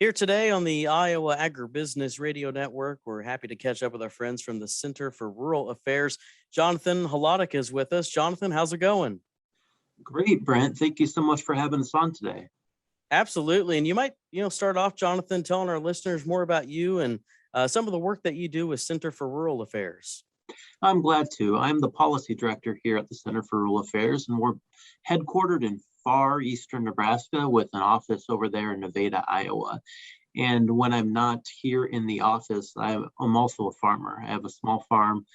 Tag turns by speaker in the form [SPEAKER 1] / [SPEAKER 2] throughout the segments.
[SPEAKER 1] Here today on the Iowa Agribusiness Radio Network, we're happy to catch up with our friends from the Center for Rural Affairs. Johnathan Hladik is with us. Johnathan, how's it going?
[SPEAKER 2] Great, Brent. Thank you so much for having us on today.
[SPEAKER 1] Absolutely. And you might, start off, Johnathan, telling our listeners more about you and some of the work that you do with Center for Rural Affairs.
[SPEAKER 2] I'm glad to. I'm the policy director here at the Center for Rural Affairs, and we're headquartered in far eastern Nebraska with an office over there in Nevada, Iowa. And when I'm not here in the office, I'm also a farmer. I have a small farm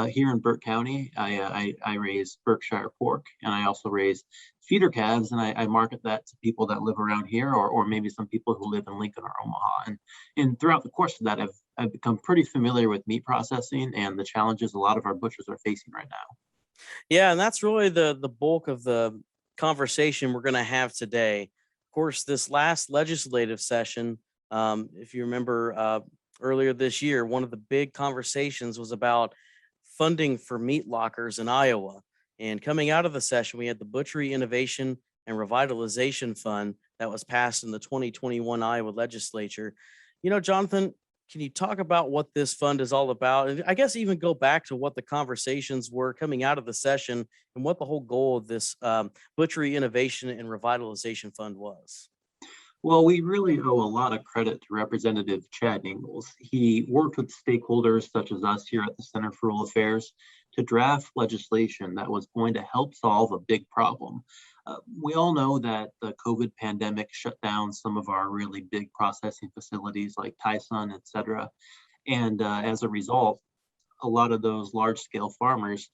[SPEAKER 2] here in Burke County. I raise Berkshire pork, and I also raise feeder calves, and I market that to people that live around here, or maybe some people who live in Lincoln or Omaha. And throughout the course of that, I've become pretty familiar with meat processing and the challenges a lot of our butchers are facing right now.
[SPEAKER 1] Yeah, and that's really the bulk of the conversation we're going to have today. Of course, this last legislative session, if you remember earlier this year, one of the big conversations was about funding for meat lockers in Iowa. And coming out of the session, we had the Butchery Innovation and Revitalization Fund that was passed in the 2021 Iowa legislature. Johnathan, can you talk about what this fund is all about? And I guess even go back to what the conversations were coming out of the session and what the whole goal of this Butchery Innovation and Revitalization Fund was.
[SPEAKER 2] Well, we really owe a lot of credit to Representative Chad Ingalls. He worked with stakeholders such as us here at the Center for Rural Affairs to draft legislation that was going to help solve a big problem. We all know that the COVID pandemic shut down some of our really big processing facilities like Tyson, et cetera. And as a result, a lot of those large scale farmers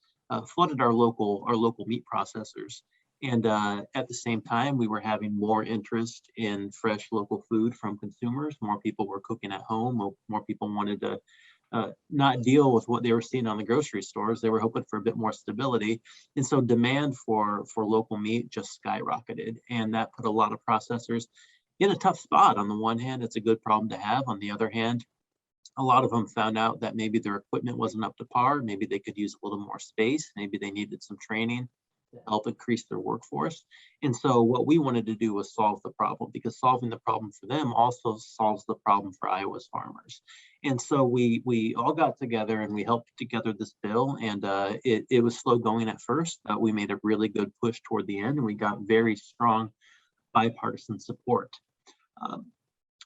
[SPEAKER 2] flooded our local meat processors. And at the same time, we were having more interest in fresh local food from consumers. More people were cooking at home. More people wanted to not deal with what they were seeing on the grocery stores. They were hoping for a bit more stability. And so demand for local meat just skyrocketed. And that put a lot of processors in a tough spot. On the one hand, it's a good problem to have. On the other hand, a lot of them found out that maybe their equipment wasn't up to par. Maybe they could use a little more space. Maybe they needed some training to help increase their workforce. And so what we wanted to do was solve the problem, because solving the problem for them also solves the problem for Iowa's farmers. And so we all got together and we helped put together this bill, and it was slow going at first, but we made a really good push toward the end, and we got very strong bipartisan support.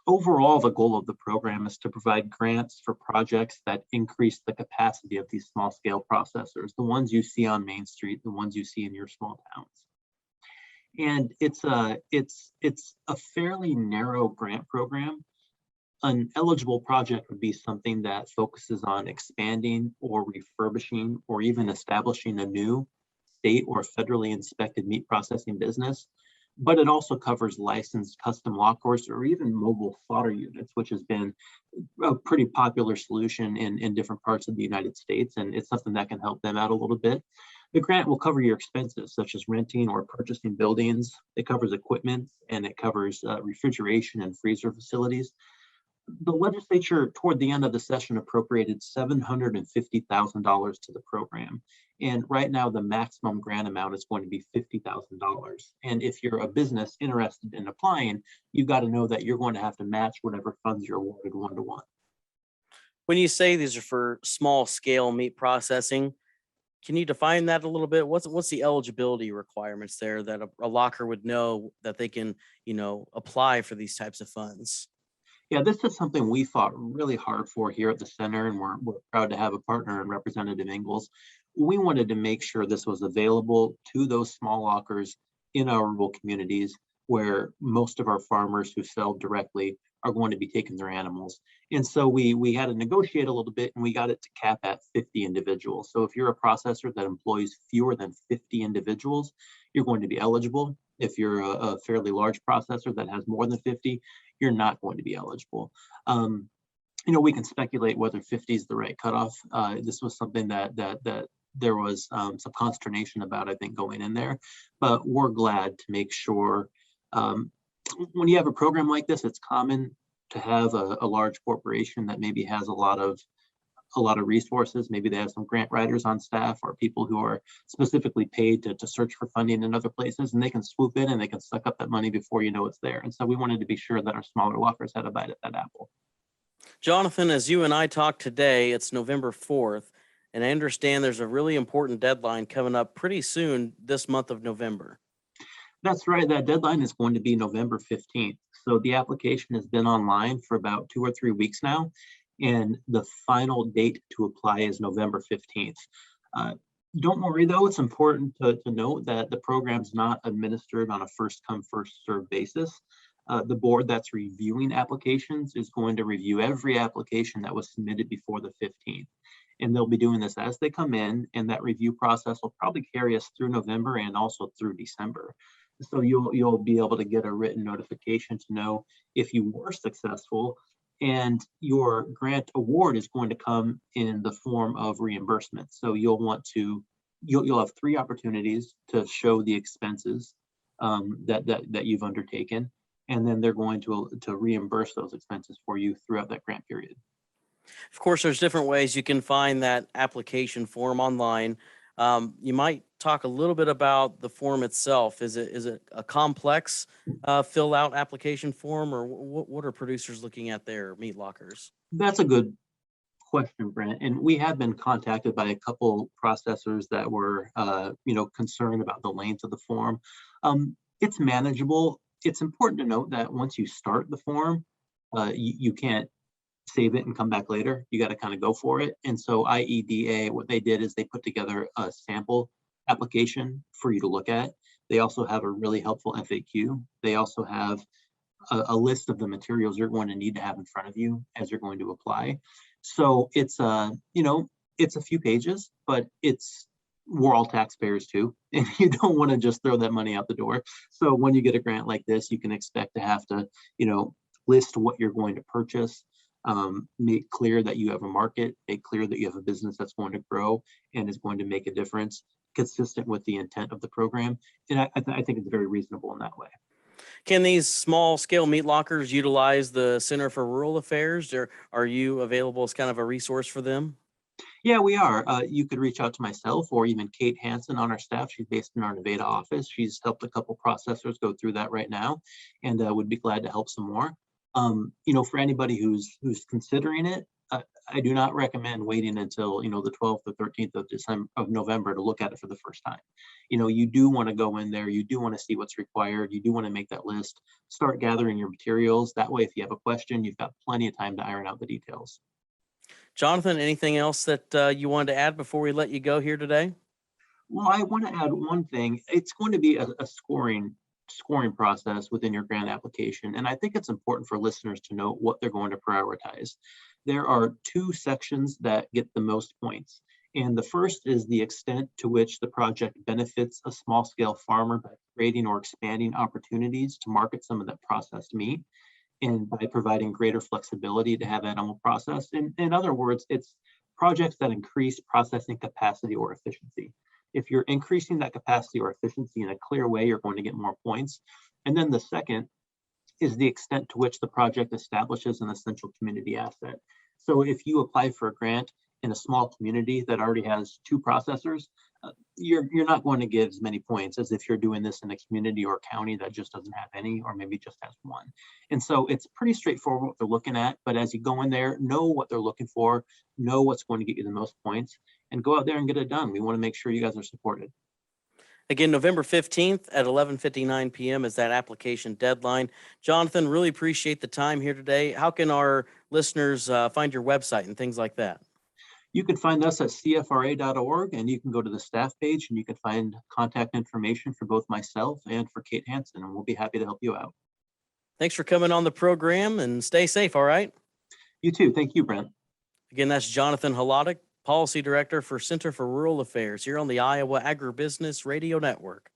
[SPEAKER 2] Overall, the goal of the program is to provide grants for projects that increase the capacity of these small scale processors, the ones you see on Main Street, the ones you see in your small towns. And it's a fairly narrow grant program. An eligible project would be something that focuses on expanding or refurbishing or even establishing a new state or federally inspected meat processing business. But it also covers licensed custom lockers or even mobile slaughter units, which has been a pretty popular solution in different parts of the United States, and it's something that can help them out a little bit. The grant will cover your expenses, such as renting or purchasing buildings. It covers equipment, and it covers refrigeration and freezer facilities. The legislature, toward the end of the session, appropriated $750,000 to the program. And right now, the maximum grant amount is going to be $50,000. And if you're a business interested in applying, you've got to know that you're going to have to match whatever funds you're awarded 1-to-1.
[SPEAKER 1] When you say these are for small scale meat processing, can you define that a little bit? What's the eligibility requirements there that a locker would know that they can, apply for these types of funds?
[SPEAKER 2] Yeah, this is something we fought really hard for here at the center, and we're proud to have a partner in Representative Ingalls. We wanted to make sure this was available to those small lockers in our rural communities where most of our farmers who sell directly are going to be taking their animals. And so we had to negotiate a little bit, and we got it to cap at 50 individuals. So if you're a processor that employs fewer than 50 individuals, you're going to be eligible. If you're a fairly large processor that has more than 50, you're not going to be eligible. We can speculate whether 50 is the right cutoff. This was something that there was some consternation about, I think, going in there, but we're glad to make sure when you have a program like this, it's common to have a large corporation that maybe has a lot of a lot of resources. Maybe they have some grant writers on staff or people who are specifically paid to search for funding in other places, and they can swoop in and they can suck up that money before you know it's there. And so we wanted to be sure that our smaller walkers had a bite at that apple.
[SPEAKER 1] Jonathan, as you and I talk today, it's November 4th, and I understand there's a really important deadline coming up pretty soon this month of November.
[SPEAKER 2] That's right. That deadline is going to be November 15th. So the application has been online for about 2 or 3 weeks now, and the final date to apply is November 15th. Don't worry, though. It's important to note that the program's not administered on a first come, first served basis. The board that's reviewing applications is going to review every application that was submitted before the 15th. And they'll be doing this as they come in, and that review process will probably carry us through November and also through December. So you'll be able to get a written notification to know if you were successful, and your grant award is going to come in the form of reimbursement. So you'll have 3 opportunities to show the expenses that you've undertaken, and then they're going to reimburse those expenses for you throughout that grant period.
[SPEAKER 1] Of course, there's different ways you can find that application form online. You might talk a little bit about the form itself. Is it a complex fill out application form, or what are producers looking at there, meat lockers?
[SPEAKER 2] That's a good question, Brent. And we have been contacted by a couple processors that were, concerned about the length of the form. It's manageable. It's important to note that once you start the form, you can't save it and come back later. You got to kind of go for it. And so IEDA, what they did is they put together a sample application for you to look at. They also have a really helpful FAQ. They also have a list of the materials you're going to need to have in front of you as you're going to apply. So it's it's a few pages, but we're all taxpayers too, and you don't want to just throw that money out the door. So when you get a grant like this, you can expect to have to, list what you're going to purchase, make clear that you have a market, make clear that you have a business that's going to grow and is going to make a difference, consistent with the intent of the program. And I think it's very reasonable in that way.
[SPEAKER 1] Can these small scale meat lockers utilize the Center for Rural Affairs, or are you available as kind of a resource for them?
[SPEAKER 2] Yeah, we are. You could reach out to myself or even Kate Hansen on our staff. She's based in our Nevada office. She's helped a couple processors go through that right now, and would be glad to help some more. For anybody who's considering it, I do not recommend waiting until the 12th or 13th of November to look at it for the first time. You do want to go in there. You do want to see what's required. You do want to make that list. Start gathering your materials. That way, if you have a question, you've got plenty of time to iron out the details.
[SPEAKER 1] Jonathan, anything else that you wanted to add before we let you go here today?
[SPEAKER 2] Well, I want to add one thing. It's going to be a scoring process within your grant application. And I think it's important for listeners to know what they're going to prioritize. There are 2 sections that get the most points. And the first is the extent to which the project benefits a small scale farmer by creating or expanding opportunities to market some of that processed meat, and by providing greater flexibility to have animal processed. In other words, it's projects that increase processing capacity or efficiency. If you're increasing that capacity or efficiency in a clear way, you're going to get more points. And then the second is the extent to which the project establishes an essential community asset. So if you apply for a grant in a small community that already has 2 processors, you're not going to get as many points as if you're doing this in a community or county that just doesn't have any, or maybe just has 1. And so it's pretty straightforward what they're looking at, but as you go in there, know what they're looking for, know what's going to get you the most points, and go out there and get it done. We want to make sure you guys are supported.
[SPEAKER 1] Again, November 15th at 11:59 p.m. is that application deadline. Jonathan, really appreciate the time here today. How can our listeners find your website and things like that?
[SPEAKER 2] You can find us at cfra.org, and you can go to the staff page and you can find contact information for both myself and for Kate Hansen, and we'll be happy to help you out.
[SPEAKER 1] Thanks for coming on the program, and stay safe, all right?
[SPEAKER 2] You too. Thank you, Brent.
[SPEAKER 1] Again, that's Johnathan Hladik, Policy Director for Center for Rural Affairs here on the Iowa Agribusiness Radio Network.